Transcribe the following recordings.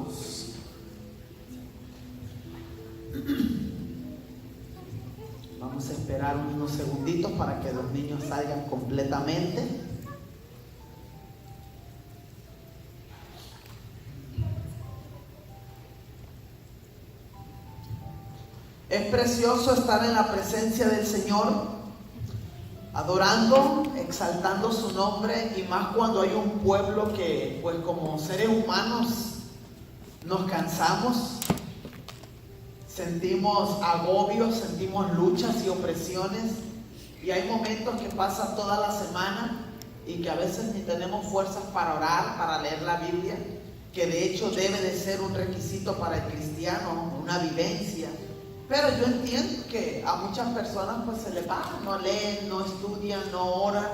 niños. Vamos a esperar unos segunditos para que los niños salgan completamente. Es precioso estar en la presencia del Señor, adorando, exaltando su nombre, y más cuando hay un pueblo que, pues como seres humanos, nos cansamos, sentimos agobios, sentimos luchas y opresiones, y hay momentos que pasan toda la semana y que a veces ni tenemos fuerzas para orar, para leer la Biblia, que de hecho debe de ser un requisito para el cristiano, una vivencia. Pero yo entiendo que a muchas personas pues se les va, no leen, no estudian, no oran,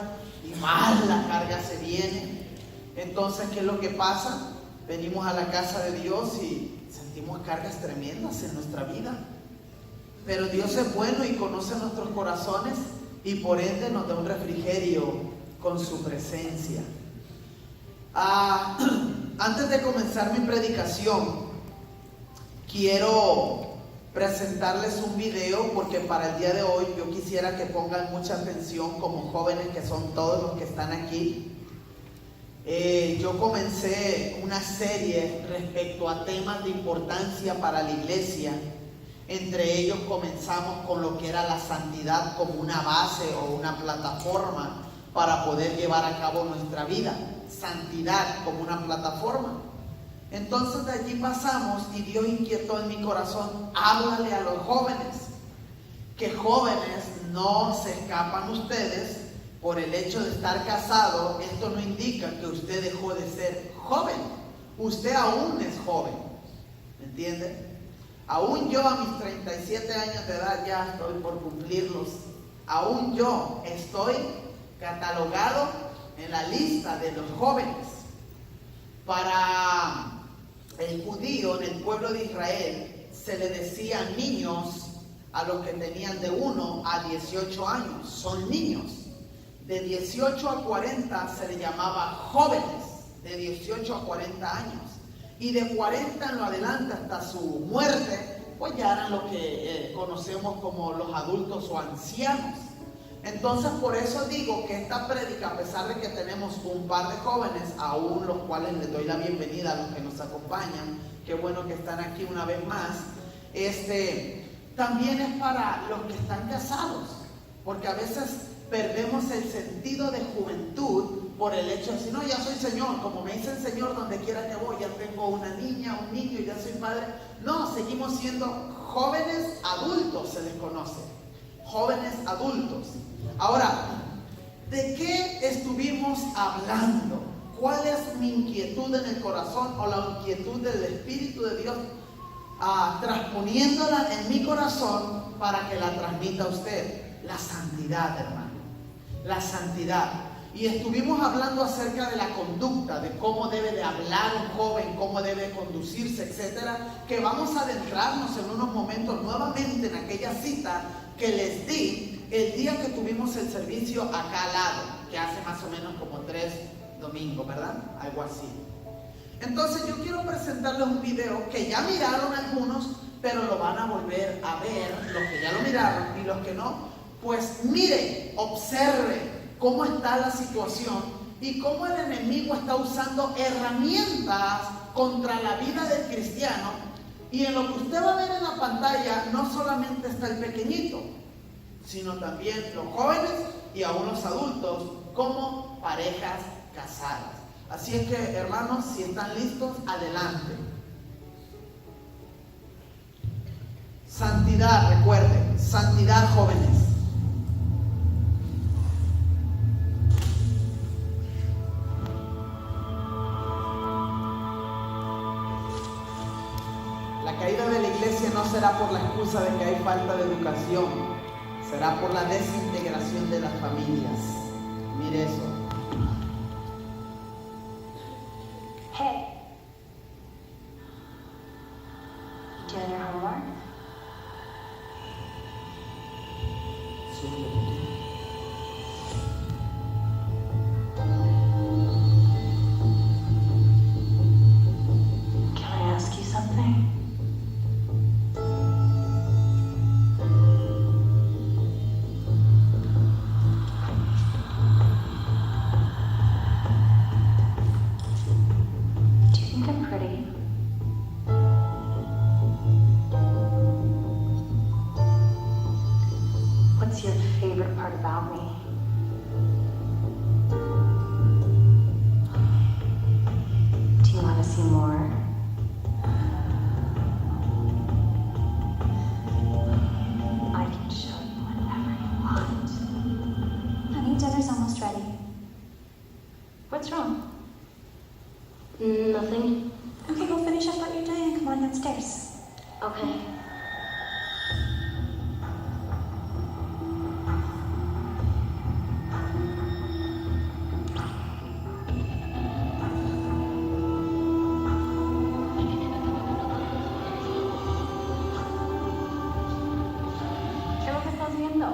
y más la carga se viene. Entonces, ¿qué es lo que pasa? Venimos a la casa de Dios y sentimos cargas tremendas en nuestra vida. Pero Dios es bueno y conoce nuestros corazones, y por ende nos da un refrigerio con su presencia. Antes de comenzar mi predicación, quiero presentarles un video, porque para el día de hoy yo quisiera que pongan mucha atención como jóvenes, que son todos los que están aquí. Yo comencé una serie respecto a temas de importancia para la iglesia. Entre ellos comenzamos con lo que era la santidad como una base o una plataforma para poder llevar a cabo nuestra vida. Santidad como una plataforma. Entonces de allí pasamos y Dios inquietó en mi corazón: háblale a los jóvenes, que jóvenes no se escapan ustedes por el hecho de estar casado. Esto no indica que usted dejó de ser joven, usted aún es joven, ¿me entiende? Aún yo a mis 37 años de edad, ya estoy por cumplirlos, aún yo estoy catalogado en la lista de los jóvenes. Para el judío en el pueblo de Israel se le decía niños a los que tenían de 1 a 18 años, son niños. De 18 a 40 se le llamaba jóvenes, de 18 a 40 años. Y de 40 en lo adelante hasta su muerte, pues ya eran lo que conocemos como los adultos o ancianos. Entonces, por eso digo que esta prédica, a pesar de que tenemos un par de jóvenes, aún los cuales les doy la bienvenida a los que nos acompañan, qué bueno que están aquí una vez más, también es para los que están casados, porque a veces perdemos el sentido de juventud por el hecho de decir: no, ya soy señor, como me dice el Señor, donde quiera que voy, ya tengo una niña, un niño y ya soy padre. No, seguimos siendo jóvenes adultos, se les conoce, jóvenes adultos. Ahora, ¿de qué estuvimos hablando? ¿Cuál es mi inquietud en el corazón o la inquietud del Espíritu de Dios transponiéndola en mi corazón para que la transmita a usted? La santidad, hermano, la santidad. Y estuvimos hablando acerca de la conducta, de cómo debe de hablar un joven, cómo debe conducirse, etcétera, que vamos a adentrarnos en unos momentos nuevamente en aquella cita que les di el día que tuvimos el servicio acá al lado, que hace más o menos como 3 domingos, ¿verdad? Algo así. Entonces yo quiero presentarles un video que ya miraron algunos, pero lo van a volver a ver, los que ya lo miraron, y los que no, pues miren, observen cómo está la situación y cómo el enemigo está usando herramientas contra la vida del cristiano. Y en lo que usted va a ver en la pantalla no solamente está el pequeñito, sino también los jóvenes y aún los adultos como parejas casadas. Así es que, hermanos, si están listos, adelante. Santidad, recuerden, santidad, jóvenes. La caída de la iglesia no será por la excusa de que hay falta de educación, será por la desintegración de las familias. Mire eso. Hey, you doing your homework? Can I ask on that stairs. Okay. ¿Qué es lo que estás viendo?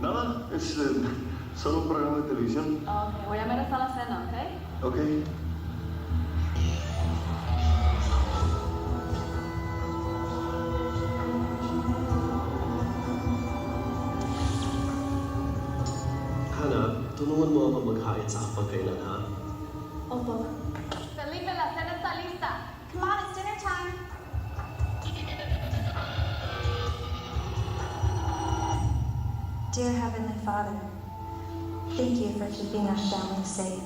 Nada, es solo un programa de televisión. Ok, voy a ver hasta la cena, ¿ok? Ok. Hannah, tulungan mo ako maghain sa hapagkainan, ha? Opo. Felipe, la cena está lista. Come on, it's dinner time. Dear Heavenly Father, thank you for keeping our family safe.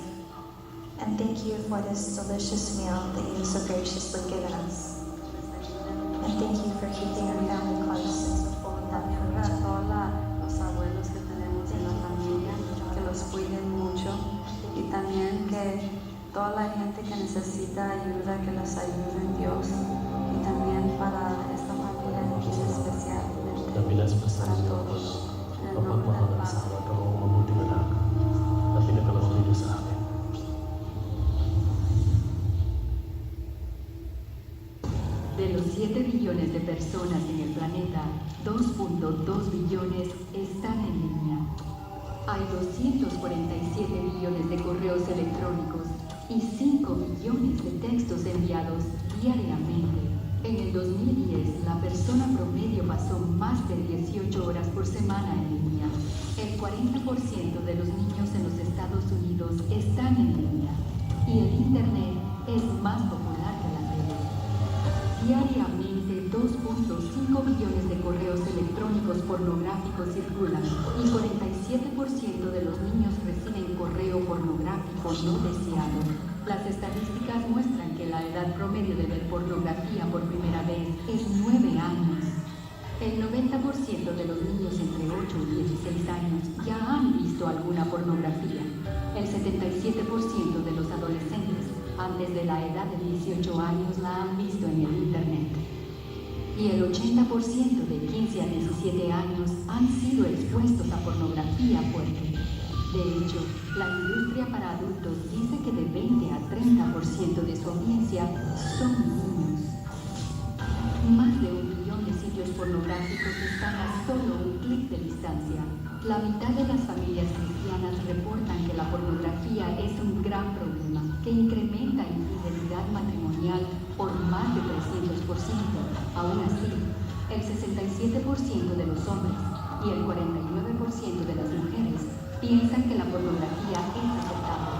And thank you for this delicious meal that you have so graciously given us. And thank you for keeping our family close and so full of love for each other. Los abuelos que tenemos en la familia, que los cuiden mucho y también que toda la gente que necesita ayuda, que los ayude en Dios y también para esta familia especialmente Nabilas pa sa para inyo todos. En el ang nombre pagmamahal del ng Padre. asawa at ang mga mabuting anak na pinagkaloob ninyo sa akin. De los 7 billones de personas en el planeta, 2.2 billones están en línea. Hay 247 billones de correos electrónicos y 5 billones de textos enviados diariamente. En el 2010, la persona promedio pasó más de 18 horas por semana en línea. El 40% de los niños en los Estados Unidos están en línea. Y el Internet es más popular que la tele. Diariamente 2.5 billones de correos electrónicos pornográficos circulan y 47% de los niños reciben correo pornográfico no deseado. Las estadísticas muestran que la edad promedio de ver pornografía por primera vez es 9 años. El 90% de los niños entre 8 y 16 años ya han visto alguna pornografía. El 77% de los adolescentes antes de la edad de 18 años la han visto en el Internet. Y el 80% de 15 a 17 años han sido expuestos a pornografía fuerte. De hecho, la industria para adultos dice que de 20 a 30% de su audiencia son niños. Más de 1 millón de sitios pornográficos están a solo un clic de distancia. La mitad de las familias cristianas reportan que la pornografía es un gran problema que incrementa infidelidad matrimonial por más de 300%. Aún así, el 67% de los hombres y el 49% de las mujeres piensan que la pornografía es aceptable.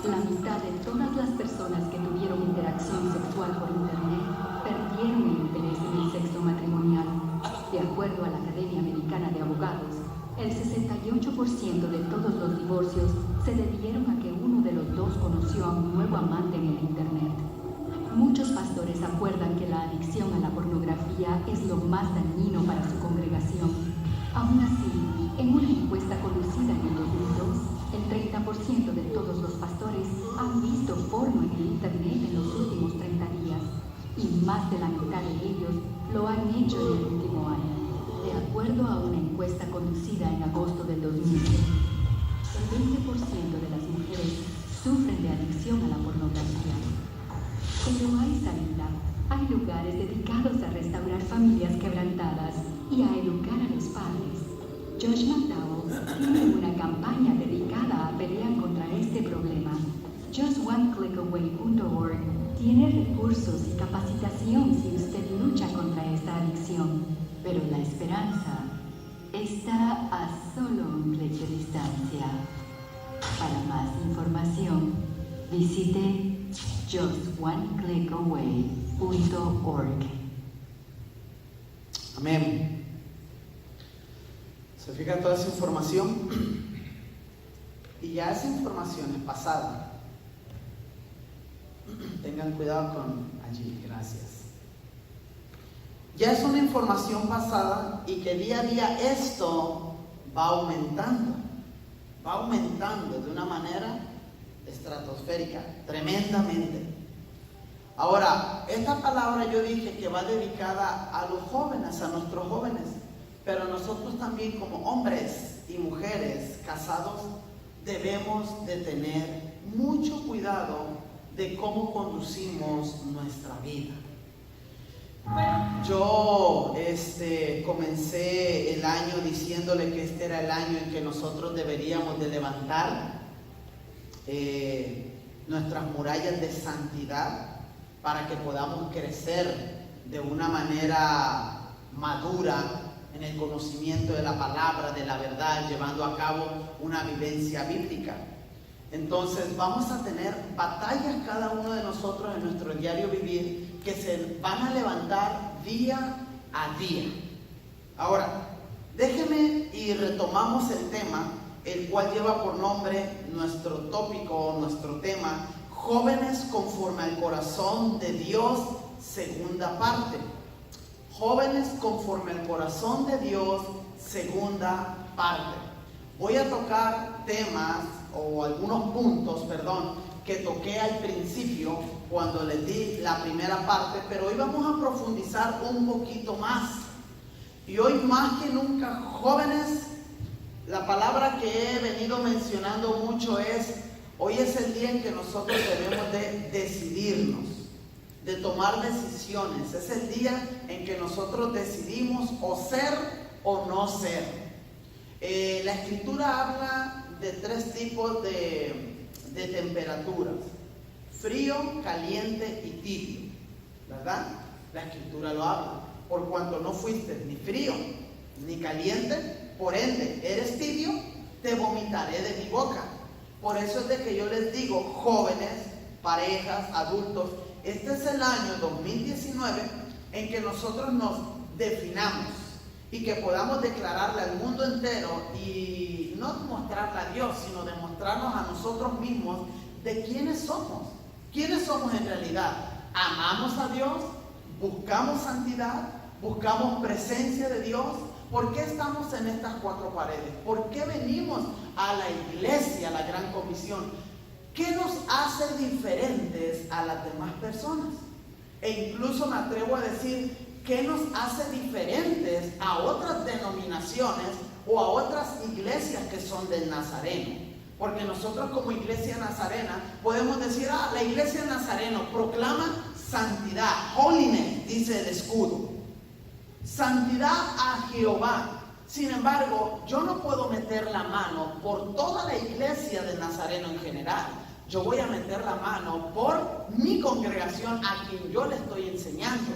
La mitad de todas las personas que tuvieron interacción sexual por Internet perdieron el interés en el sexo matrimonial. De acuerdo a la Academia Americana de Abogados, el 68% de todos los divorcios se debieron a que uno de los dos conoció a un nuevo amante en el Internet. Muchos pastores acuerdan que la adicción a la pornografía es lo más dañino para su congregación. Aún así, en una encuesta conducida en el 2002, el 30% de todos los pastores han visto porno en el Internet en los últimos 30 días, y más de la mitad de ellos lo han hecho en el último año. De acuerdo a una encuesta conducida en agosto del 2010, el 20% de las mujeres sufren de adicción a la pornografía. Pero hay salida. Hay lugares dedicados a restaurar familias quebrantadas y a educar a los padres. Josh McDowell tiene una campaña dedicada a pelear contra este problema. JustOneClickAway.org tiene recursos y capacitación si usted lucha contra esta adicción. Pero la esperanza está a solo un clic de distancia. Para más información, visite JustOneClickAway.org. Amén. Se fija toda esa información y ya esa información es pasada. Tengan cuidado con allí, gracias. Ya es una información pasada y que día a día esto va aumentando de una manera estratosférica, tremendamente. Ahora, esta palabra yo dije que va dedicada a los jóvenes, a nuestros jóvenes, pero nosotros también como hombres y mujeres casados debemos de tener mucho cuidado de cómo conducimos nuestra vida. Yo comencé el año diciéndole que este era el año en que nosotros deberíamos de levantar nuestras murallas de santidad para que podamos crecer de una manera madura en el conocimiento de la palabra, de la verdad, llevando a cabo una vivencia bíblica. Entonces vamos a tener batallas cada uno de nosotros en nuestro diario vivir que se van a levantar día a día. Ahora, déjeme y retomamos el tema, el cual lleva por nombre nuestro tópico, nuestro tema, Jóvenes conforme al corazón de Dios, segunda parte. Jóvenes conforme al corazón de Dios, segunda parte. Voy a tocar temas o algunos puntos, que toqué al principio cuando les di la primera parte, pero hoy vamos a profundizar un poquito más. Y hoy más que nunca, jóvenes, la palabra que he venido mencionando mucho es, hoy es el día en que nosotros debemos de decidirnos, de tomar decisiones. Es el día en que nosotros decidimos o ser o no ser. La escritura habla de 3 tipos de temperaturas: frío, caliente y tibio, ¿verdad? La escritura lo habla. Por cuanto no fuiste ni frío ni caliente, por ende eres tibio, te vomitaré de mi boca. Por eso es de que yo les digo, jóvenes, parejas, adultos, este es el año 2019 en que nosotros nos definamos y que podamos declararle al mundo entero, y no mostrarle a Dios, sino demostrarnos a nosotros mismos de quiénes somos. ¿Quiénes somos en realidad? ¿Amamos a Dios? ¿Buscamos santidad? ¿Buscamos presencia de Dios? ¿Por qué estamos en estas 4 paredes? ¿Por qué venimos a la iglesia, a la gran comisión? ¿Qué nos hace diferentes a las demás personas? E incluso me atrevo a decir, ¿qué nos hace diferentes a otras denominaciones o a otras iglesias que son del Nazareno? Porque nosotros como iglesia nazarena podemos decir, la iglesia nazareno proclama santidad, holiness, dice el escudo. Santidad a Jehová. Sin embargo, yo no puedo meter la mano por toda la iglesia de Nazareno en general. Yo voy a meter la mano por mi congregación a quien yo le estoy enseñando.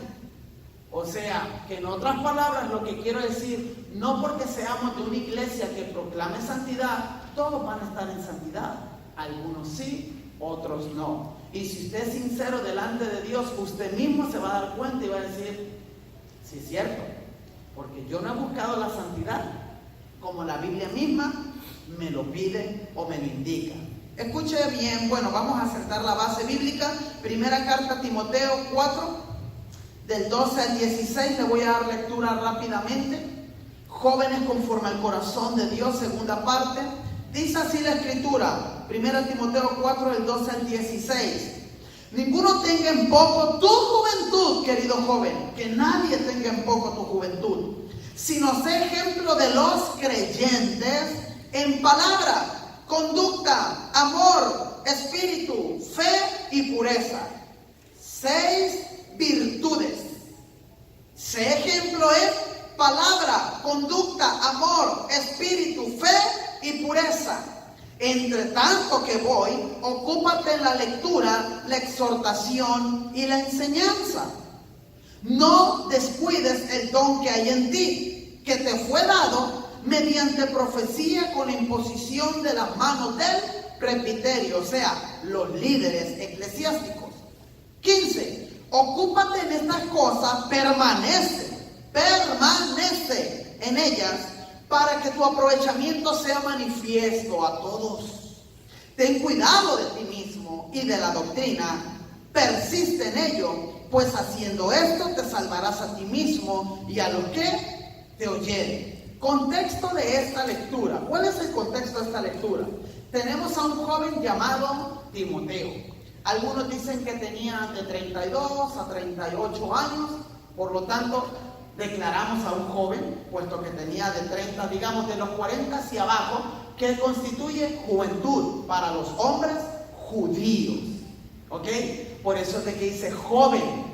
O sea, que en otras palabras lo que quiero decir, no porque seamos de una iglesia que proclame santidad, todos van a estar en santidad. Algunos sí, otros no. Y si usted es sincero delante de Dios, usted mismo se va a dar cuenta y va a decir, sí es cierto, porque yo no he buscado la santidad como la Biblia misma me lo pide o me lo indica. Escuche bien, vamos a sentar la base bíblica. Primera carta a Timoteo 4, del 12 al 16, le voy a dar lectura rápidamente. Jóvenes conforme al corazón de Dios, segunda parte. Dice así la escritura, Primera Timoteo 4, del 12 al 16. Ninguno tenga en poco tu juventud, querido joven, que nadie tenga en poco tu juventud, sino sé ejemplo de los creyentes en palabra, conducta, amor, espíritu, fe y pureza. 6 virtudes. Sé ejemplo en palabra, conducta, amor, espíritu, fe y pureza. Entre tanto que voy, ocúpate en la lectura, la exhortación y la enseñanza. No descuides el don que hay en ti, que te fue dado mediante profecía con imposición de las manos del presbiterio, o sea, los líderes eclesiásticos. 15. Ocúpate en estas cosas, permanece en ellas, para que tu aprovechamiento sea manifiesto a todos. Ten cuidado de ti mismo y de la doctrina, persiste en ello, pues haciendo esto te salvarás a ti mismo y a los que te oyeren. Contexto de esta lectura. ¿Cuál es el contexto de esta lectura? Tenemos a un joven llamado Timoteo. Algunos dicen que tenía de 32 a 38 años, por lo tanto, declaramos a un joven, puesto que tenía de 30, digamos de los 40 hacia abajo, que constituye juventud para los hombres judíos. ¿Ok? Por eso es de que dice joven.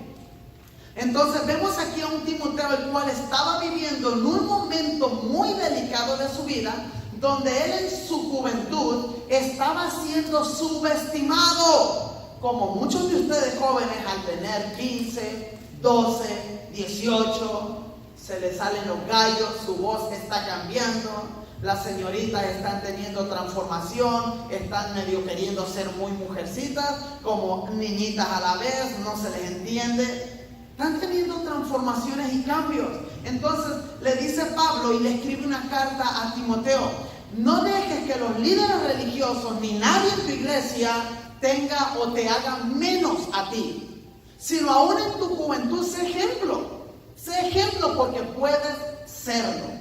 Entonces vemos aquí a un Timoteo el cual estaba viviendo en un momento muy delicado de su vida, donde él en su juventud estaba siendo subestimado, como muchos de ustedes jóvenes al tener 15, 12, 18, se les salen los gallos, su voz está cambiando, las señoritas están teniendo transformación, están medio queriendo ser muy mujercitas, como niñitas a la vez, no se les entiende, están teniendo transformaciones y cambios. Entonces le dice Pablo y le escribe una carta a Timoteo: no dejes que los líderes religiosos ni nadie en tu iglesia tenga o te haga menos a ti, sino aún en tu juventud sé ejemplo porque puedes serlo.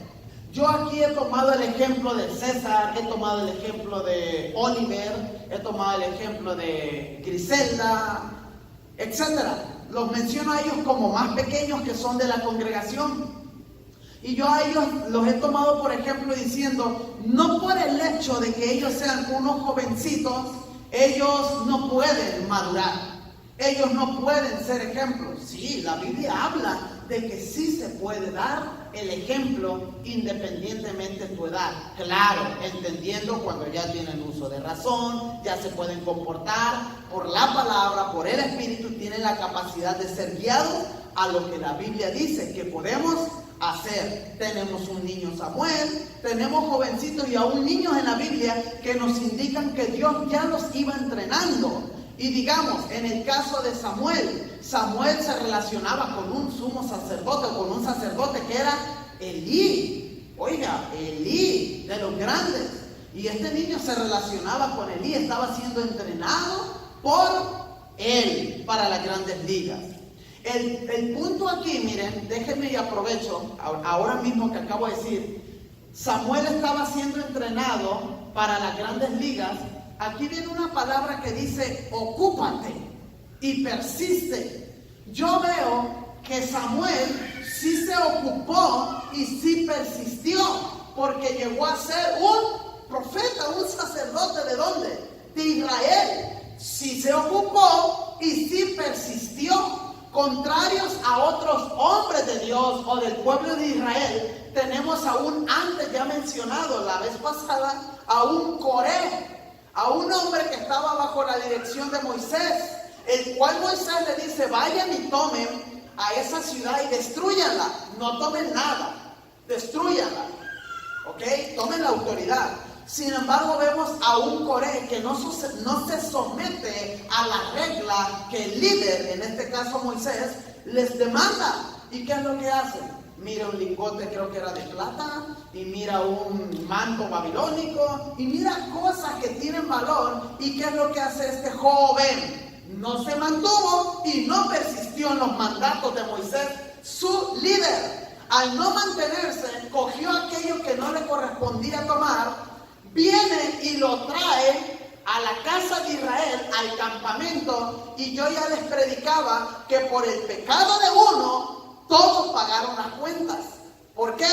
Yo aquí he tomado el ejemplo de César, he tomado el ejemplo de Oliver, he tomado el ejemplo de Griselda, etcétera. Los menciono a ellos como más pequeños que son de la congregación. Y yo a ellos los he tomado por ejemplo diciendo, no por el hecho de que ellos sean unos jovencitos, ellos no pueden madurar, ellos no pueden ser ejemplos. Sí, la Biblia habla de que sí se puede dar el ejemplo independientemente de tu edad. Claro, entendiendo cuando ya tienen uso de razón, ya se pueden comportar por la palabra, por el Espíritu, tienen la capacidad de ser guiados a lo que la Biblia dice que podemos hacer. Tenemos un niño Samuel, tenemos jovencitos y aún niños en la Biblia que nos indican que Dios ya los iba entrenando. Y digamos, en el caso de Samuel, Samuel se relacionaba con un sumo sacerdote, con un sacerdote que era Elí. Oiga, Elí, de los grandes. Y este niño se relacionaba con Elí, estaba siendo entrenado por él para las grandes ligas. El punto aquí, miren, déjenme y aprovecho, ahora mismo que acabo de decir, Samuel estaba siendo entrenado para las grandes ligas. Aquí viene una palabra que dice ocúpate y persiste. Yo veo que Samuel sí se ocupó y sí persistió, porque llegó a ser un profeta, un sacerdote. ¿De dónde? De Israel. Sí se ocupó y sí persistió. Contrarios a otros hombres de Dios o del pueblo de Israel, tenemos a un, antes ya mencionado la vez pasada, a un Coré, a un hombre que estaba bajo la dirección de Moisés, el cual Moisés le dice, vayan y tomen a esa ciudad y destrúyanla. No tomen nada, destrúyanla, ¿ok? Tomen la autoridad. Sin embargo, vemos a un Coré que no se somete a la regla que el líder, en este caso Moisés, les demanda. ¿Y qué es lo que hacen? Mira un lingote, creo que era de plata, y mira un manto babilónico, y mira cosas que tienen valor. ¿Y qué es lo que hace este joven? No se mantuvo y no persistió en los mandatos de Moisés, su líder. Al no mantenerse, cogió aquello que no le correspondía tomar, viene y lo trae a la casa de Israel, al campamento, y yo ya les predicaba que por el pecado de uno, todos pagaron las cuentas. ¿Por qué?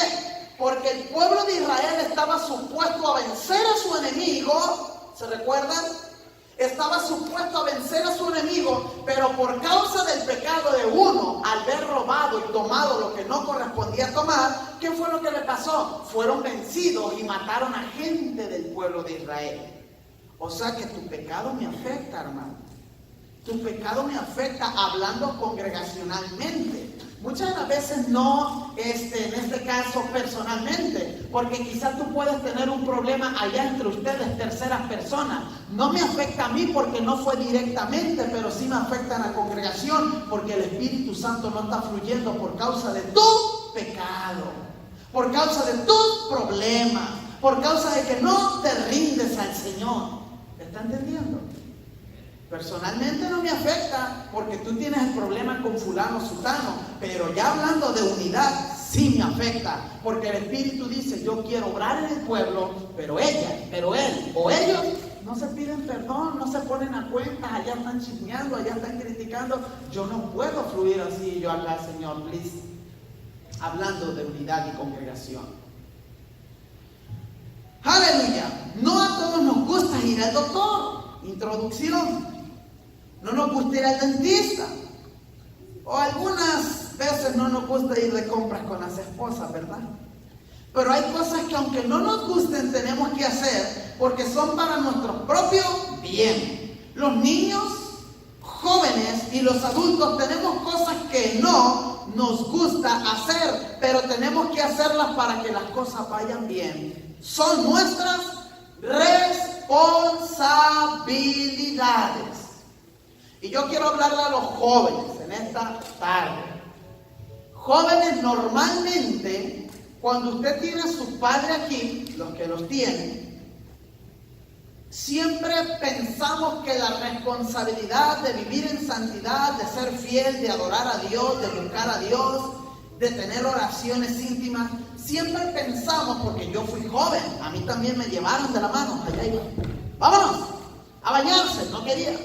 Porque el pueblo de Israel estaba supuesto a vencer a su enemigo, ¿se recuerdan? Estaba supuesto a vencer a su enemigo, pero por causa del pecado de uno, al haber robado y tomado lo que no correspondía tomar, ¿qué fue lo que le pasó? Fueron vencidos y mataron a gente del pueblo de Israel. O sea que tu pecado me afecta, hermano. Tu pecado me afecta hablando congregacionalmente. Muchas de las veces no, en este caso personalmente, porque quizás tú puedes tener un problema allá entre ustedes, terceras personas. No me afecta a mí porque no fue directamente, pero sí me afecta a la congregación, porque el Espíritu Santo no está fluyendo por causa de tu pecado, por causa de tus problemas, por causa de que no te rindes al Señor. ¿Me está entendiendo? Personalmente no me afecta porque tú tienes el problema con fulano, sutano, pero ya hablando de unidad sí me afecta, porque el Espíritu dice, yo quiero obrar en el pueblo, pero ella, pero él o ellos no se piden perdón, no se ponen a cuentas, allá están chismeando, allá están criticando. Yo no puedo fluir así, yo acá, Señor, please. Hablando de unidad y congregación. Aleluya. No a todos nos gusta ir al doctor. Introducción. No nos gusta ir al dentista. O algunas veces no nos gusta ir de compras con las esposas, ¿verdad? Pero hay cosas que aunque no nos gusten tenemos que hacer porque son para nuestro propio bien. Los niños, jóvenes y los adultos tenemos cosas que no nos gusta hacer, pero tenemos que hacerlas para que las cosas vayan bien. Son nuestras responsabilidades. Y yo quiero hablarle a los jóvenes en esta tarde. Jóvenes, normalmente, cuando usted tiene a su padre aquí, los que los tienen, siempre pensamos que la responsabilidad de vivir en santidad, de ser fiel, de adorar a Dios, de buscar a Dios, de tener oraciones íntimas, siempre pensamos, porque yo fui joven, a mí también me llevaron de la mano, allá iba, vámonos, a bañarse, no quería.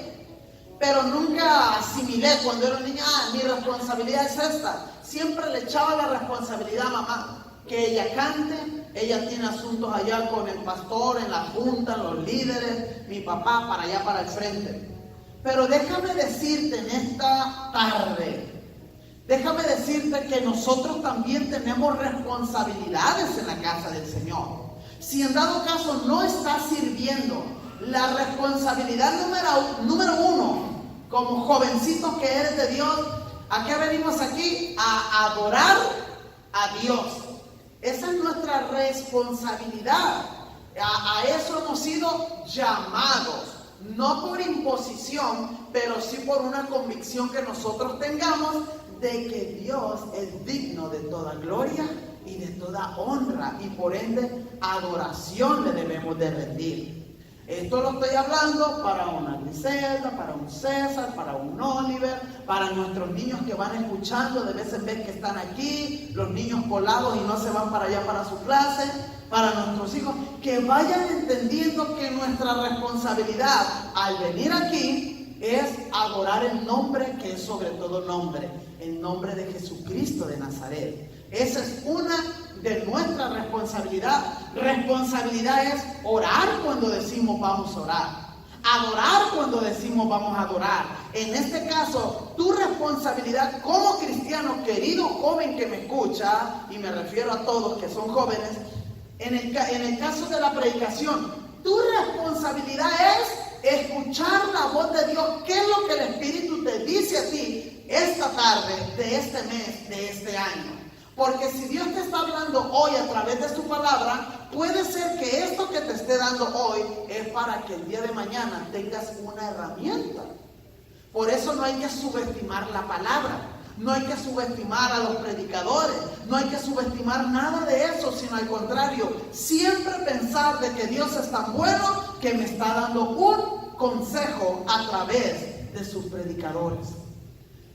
Pero nunca asimilé cuando era niña, mi responsabilidad es esta. Siempre le echaba la responsabilidad a mamá. Que ella cante, ella tiene asuntos allá con el pastor, en la junta, los líderes, mi papá para allá para el frente. Pero déjame decirte en esta tarde, déjame decirte que nosotros también tenemos responsabilidades en la casa del Señor. Si en dado caso no estás sirviendo, la responsabilidad número uno, como jovencitos que eres de Dios, ¿a qué venimos aquí? A adorar a Dios. Esa es nuestra responsabilidad. A eso hemos sido llamados. No por imposición, pero sí por una convicción que nosotros tengamos de que Dios es digno de toda gloria y de toda honra. Y por ende, adoración le debemos de rendir. Esto lo estoy hablando para una Griselda, para un César, para un Oliver, para nuestros niños que van escuchando de vez en vez que están aquí, los niños colados y no se van para allá para su clase, para nuestros hijos, que vayan entendiendo que nuestra responsabilidad al venir aquí es adorar el nombre que es sobre todo nombre, el nombre de Jesucristo de Nazaret. Esa es una de nuestra responsabilidad. Responsabilidad es orar cuando decimos vamos a orar. Adorar cuando decimos vamos a adorar. En este caso, tu responsabilidad como cristiano, querido joven que me escucha, y me refiero a todos que son jóvenes, en el caso de la predicación, tu responsabilidad es escuchar la voz de Dios. ¿Qué es lo que el Espíritu te dice a ti esta tarde, de este mes, de este año? Porque si Dios te está hablando hoy a través de su palabra, puede ser que esto que te esté dando hoy es para que el día de mañana tengas una herramienta. Por eso no hay que subestimar la palabra, no hay que subestimar a los predicadores, no hay que subestimar nada de eso, sino al contrario, siempre pensar de que Dios es tan bueno que me está dando un consejo a través de sus predicadores.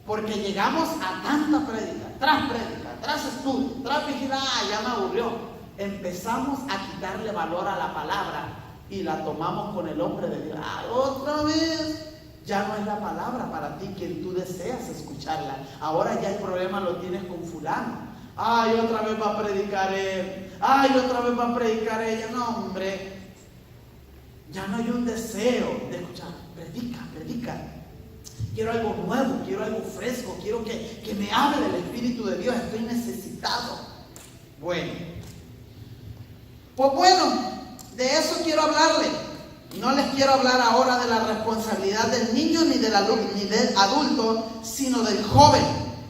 Porque llegamos a tanta prédica, tras estudio, tras vigilar, ya me aburrió. Empezamos a quitarle valor a la palabra y la tomamos con el hombre de Dios. Otra vez, ya no es la palabra para ti quien tú deseas escucharla. Ahora ya el problema lo tienes con fulano. Ay, otra vez va a predicar él. Ay, otra vez va a predicar ella. No, hombre, ya no hay un deseo de escuchar. Predica. Quiero algo nuevo, quiero algo fresco, quiero que me hable del Espíritu de Dios, estoy necesitado. Bueno, pues de eso quiero hablarle. No les quiero hablar ahora de la responsabilidad del niño ni del adulto, sino del joven.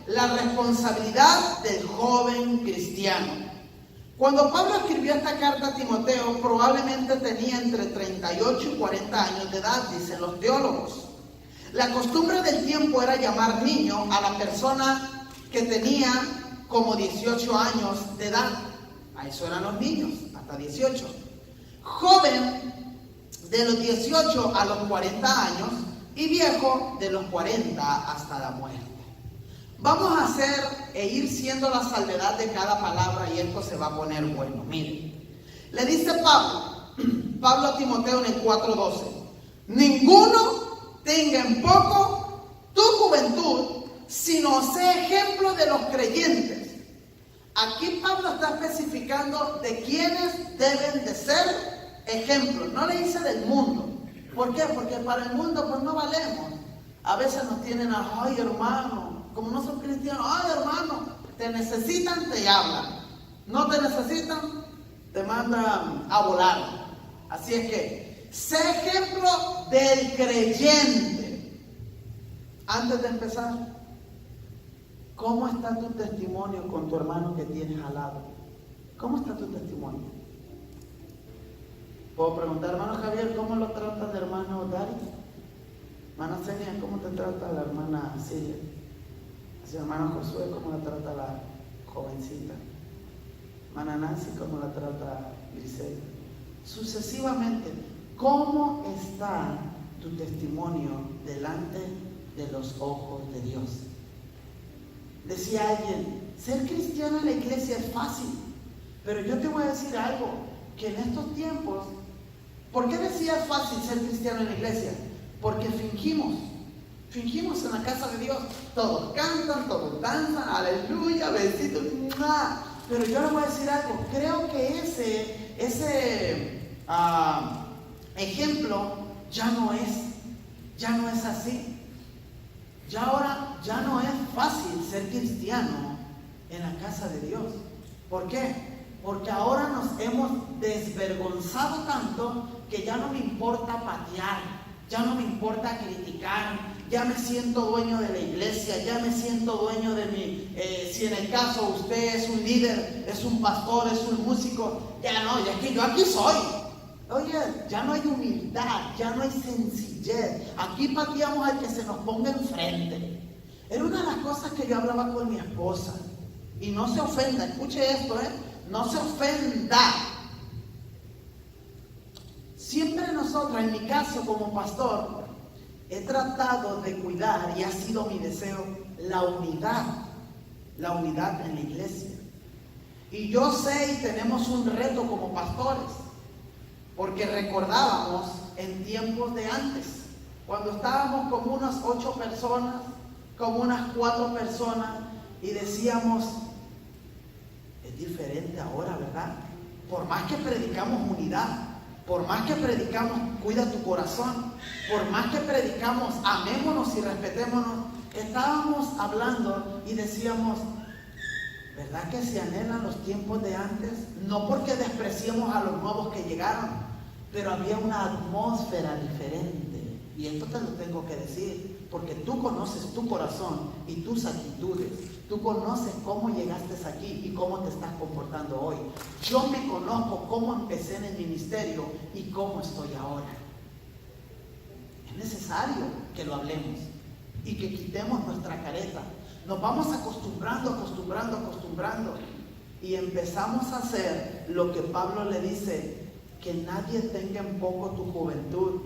La responsabilidad del joven cristiano. Cuando Pablo escribió esta carta a Timoteo, probablemente tenía entre 38 y 40 años de edad, dicen los teólogos. La costumbre del tiempo era llamar niño a la persona que tenía como 18 años de edad. A eso eran los niños, hasta 18. Joven de los 18 a los 40 años y viejo de los 40 hasta la muerte. Vamos a hacer e ir siendo la salvedad de cada palabra y esto se va a poner bueno. Miren, le dice Pablo, Pablo a Timoteo en el 4:12. Ninguno tenga en poco tu juventud, sino sea ejemplo de los creyentes. Aquí Pablo está especificando de quiénes deben de ser ejemplos. No le dice del mundo. ¿Por qué? Porque para el mundo pues no valemos. A veces nos tienen, ay hermano, como no son cristianos, ay hermano, te necesitan, te hablan. No te necesitan, te mandan a volar. Así es que, sé ejemplo del creyente. Antes de empezar, ¿cómo está tu testimonio con tu hermano que tienes al lado? ¿Cómo está tu testimonio? Puedo preguntar, hermano Javier, ¿cómo lo trata el hermano Dari? Hermana Senia, ¿cómo te trata la hermana Silvia? Su hermano Josué, ¿cómo la trata la jovencita? Hermana Nancy, ¿cómo la trata Griselda? Sucesivamente, ¿cómo está tu testimonio delante de los ojos de Dios? Decía alguien, ser cristiano en la iglesia es fácil, pero yo te voy a decir algo, que en estos tiempos, ¿por qué decía es fácil ser cristiano en la iglesia? Porque fingimos en la casa de Dios, todos cantan, todos danzan, aleluya, besitos, ¡mua! Pero yo les voy a decir algo, creo que ese ejemplo ya no es así. Ya ahora ya no es fácil ser cristiano en la casa de Dios. ¿Por qué? Porque ahora nos hemos desvergonzado tanto que ya no me importa patear, ya no me importa criticar, ya me siento dueño de la iglesia, ya me siento dueño de mi, si en el caso usted es un líder, es un pastor, es un músico, ya no, ya que yo aquí soy. Oye, ya no hay humildad, ya no hay sencillez. Aquí pateamos al que se nos ponga enfrente. Era una de las cosas que yo hablaba con mi esposa. Y no se ofenda, escuche esto, no se ofenda. Siempre nosotros, en mi caso como pastor, he tratado de cuidar, y ha sido mi deseo, la unidad en la iglesia. Y yo sé y tenemos un reto como pastores, porque recordábamos en tiempos de antes, cuando estábamos como unas 8 personas, como unas 4 personas, y decíamos, es diferente ahora, ¿verdad? Por más que predicamos unidad, por más que predicamos cuida tu corazón, por más que predicamos amémonos y respetémonos, estábamos hablando y decíamos, ¿verdad que se anhelan los tiempos de antes? No porque despreciemos a los nuevos que llegaron, pero había una atmósfera diferente. Y esto te lo tengo que decir, porque tú conoces tu corazón y tus actitudes. Tú conoces cómo llegaste aquí y cómo te estás comportando hoy. Yo me conozco cómo empecé en el ministerio y cómo estoy ahora. Es necesario que lo hablemos y que quitemos nuestra careta. Nos vamos acostumbrando y empezamos a hacer lo que Pablo le dice, que nadie tenga en poco tu juventud.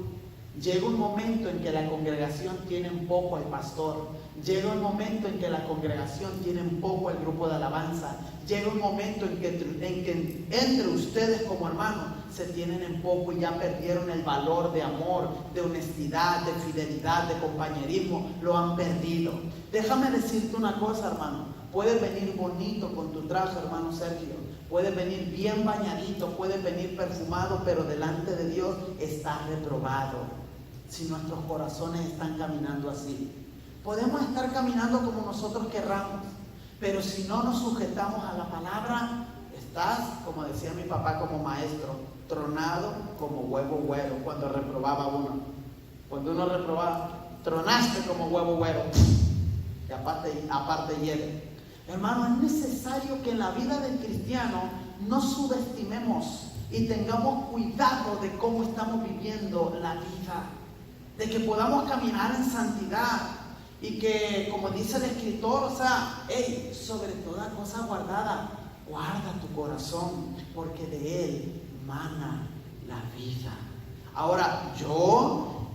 Llega un momento en que la congregación tiene en poco al pastor. Llega un momento en que la congregación tiene en poco al grupo de alabanza. Llega un momento en que entre ustedes como hermanos se tienen en poco y ya perdieron el valor de amor, de honestidad, de fidelidad, de compañerismo. Lo han perdido. Déjame decirte una cosa, hermano. Puedes venir bonito con tu trazo, hermano Sergio. Puedes venir bien bañadito, puedes venir perfumado, pero delante de Dios estás reprobado. Si nuestros corazones están caminando así. Podemos estar caminando como nosotros querramos, pero si no nos sujetamos a la palabra, estás, como decía mi papá como maestro, tronado como huevo güero cuando reprobaba uno. Cuando uno reprobaba, tronaste como huevo güero. Y aparte hiere. Hermano, es necesario que en la vida del cristiano no subestimemos y tengamos cuidado de cómo estamos viviendo la vida. De que podamos caminar en santidad y que, como dice el escritor, sobre toda cosa guardada, guarda tu corazón, porque de él mana la vida. Ahora, yo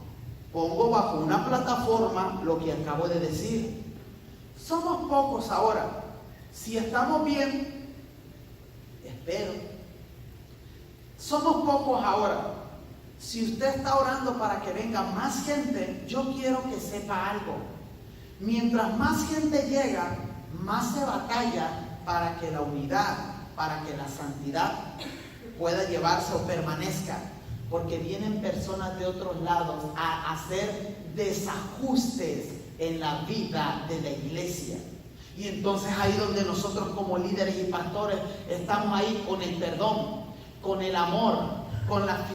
pongo bajo una plataforma lo que acabo de decir. Somos pocos ahora. Si estamos bien, espero. Somos pocos ahora. Si usted está orando para que venga más gente, yo quiero que sepa algo. Mientras más gente llega, más se batalla para que la unidad, para que la santidad pueda llevarse o permanezca. Porque vienen personas de otros lados a hacer desajustes en la vida de la iglesia. Y entonces ahí donde nosotros como líderes y pastores estamos ahí con el perdón, con el amor, con la